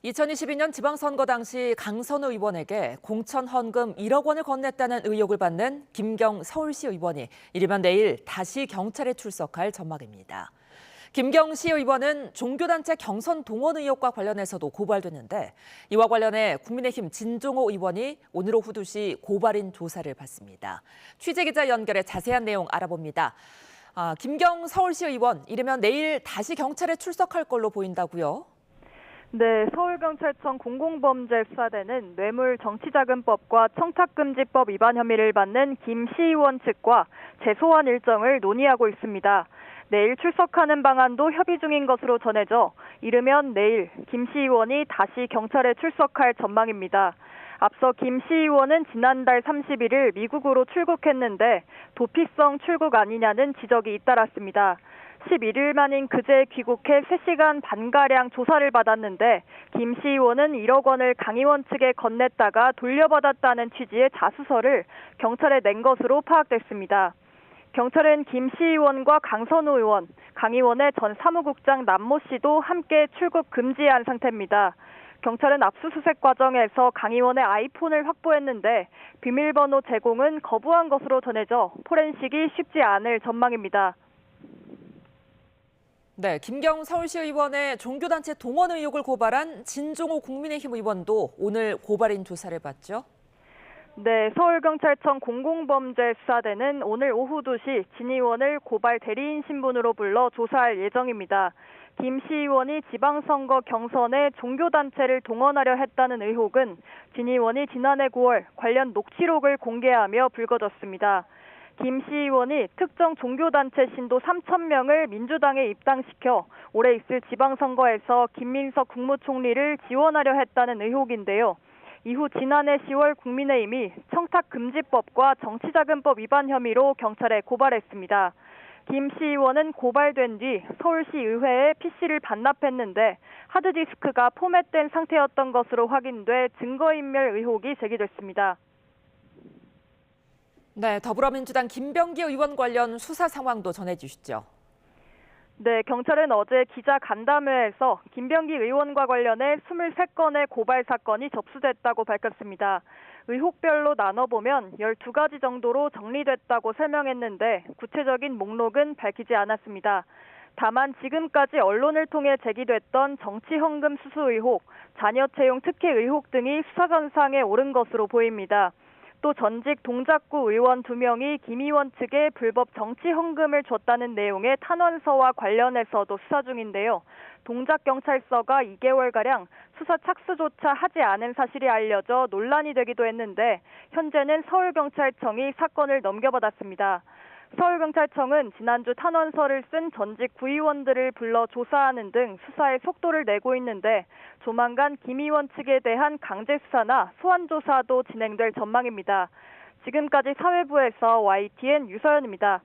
2022년 지방선거 당시 강선우 의원에게 공천 헌금 1억 원을 건넸다는 의혹을 받는 김경 서울시 의원이 이르면 내일 다시 경찰에 출석할 전망입니다. 김경 시 의원은 종교단체 경선 동원 의혹과 관련해서도 고발됐는데 이와 관련해 국민의힘 진종호 의원이 오늘 오후 2시 고발인 조사를 받습니다. 취재기자 연결해 자세한 내용 알아봅니다. 김경 서울시 의원, 이르면 내일 다시 경찰에 출석할 걸로 보인다고요? 네, 서울경찰청 공공범죄수사대는 뇌물정치자금법과 청탁금지법 위반 혐의를 받는 김 시의원 측과 재소환 일정을 논의하고 있습니다. 내일 출석하는 방안도 협의 중인 것으로 전해져 이르면 내일 김 시의원이 다시 경찰에 출석할 전망입니다. 앞서 김 시의원은 지난달 31일 미국으로 출국했는데 도피성 출국 아니냐는 지적이 잇따랐습니다. 11일 만인 그제 귀국해 3시간 반가량 조사를 받았는데 김 시의원은 1억 원을 강 의원 측에 건넸다가 돌려받았다는 취지의 자수서를 경찰에 낸 것으로 파악됐습니다. 경찰은 김 시의원과 강선우 의원, 강 의원의 전 사무국장 남모 씨도 함께 출국 금지한 상태입니다. 경찰은 압수수색 과정에서 강 의원의 아이폰을 확보했는데 비밀번호 제공은 거부한 것으로 전해져 포렌식이 쉽지 않을 전망입니다. 네, 김경 서울시 의원의 종교단체 동원 의혹을 고발한 진종호 국민의힘 의원도 오늘 고발인 조사를 받죠? 네, 서울경찰청 공공범죄수사대는 오늘 오후 2시 진 의원을 고발 대리인 신분으로 불러 조사할 예정입니다. 김 시 의원이 지방선거 경선에 종교단체를 동원하려 했다는 의혹은 진 의원이 지난해 9월 관련 녹취록을 공개하며 불거졌습니다. 김 시 의원이 특정 종교단체 신도 3,000명을 민주당에 입당시켜 올해 있을 지방선거에서 김민석 국무총리를 지원하려 했다는 의혹인데요. 이후 지난해 10월 국민의힘이 청탁금지법과 정치자금법 위반 혐의로 경찰에 고발했습니다. 김 시 의원은 고발된 뒤 서울시 의회에 PC를 반납했는데 하드디스크가 포맷된 상태였던 것으로 확인돼 증거인멸 의혹이 제기됐습니다. 네, 더불어민주당 김병기 의원 관련 수사 상황도 전해주시죠. 네, 경찰은 어제 기자 간담회에서 김병기 의원과 관련해 23건의 고발 사건이 접수됐다고 밝혔습니다. 의혹별로 나눠보면 12가지 정도로 정리됐다고 설명했는데 구체적인 목록은 밝히지 않았습니다. 다만 지금까지 언론을 통해 제기됐던 정치헌금 수수 의혹, 자녀 채용 특혜 의혹 등이 수사선상에 오른 것으로 보입니다. 또 전직 동작구 의원 2명이 김 의원 측에 불법 정치 헌금을 줬다는 내용의 탄원서와 관련해서도 수사 중인데요. 동작경찰서가 2개월가량 수사 착수조차 하지 않은 사실이 알려져 논란이 되기도 했는데 현재는 서울경찰청이 사건을 넘겨받았습니다. 서울경찰청은 지난주 탄원서를 쓴 전직 구의원들을 불러 조사하는 등 수사에 속도를 내고 있는데 조만간 김 의원 측에 대한 강제 수사나 소환 조사도 진행될 전망입니다. 지금까지 사회부에서 YTN 유서연입니다.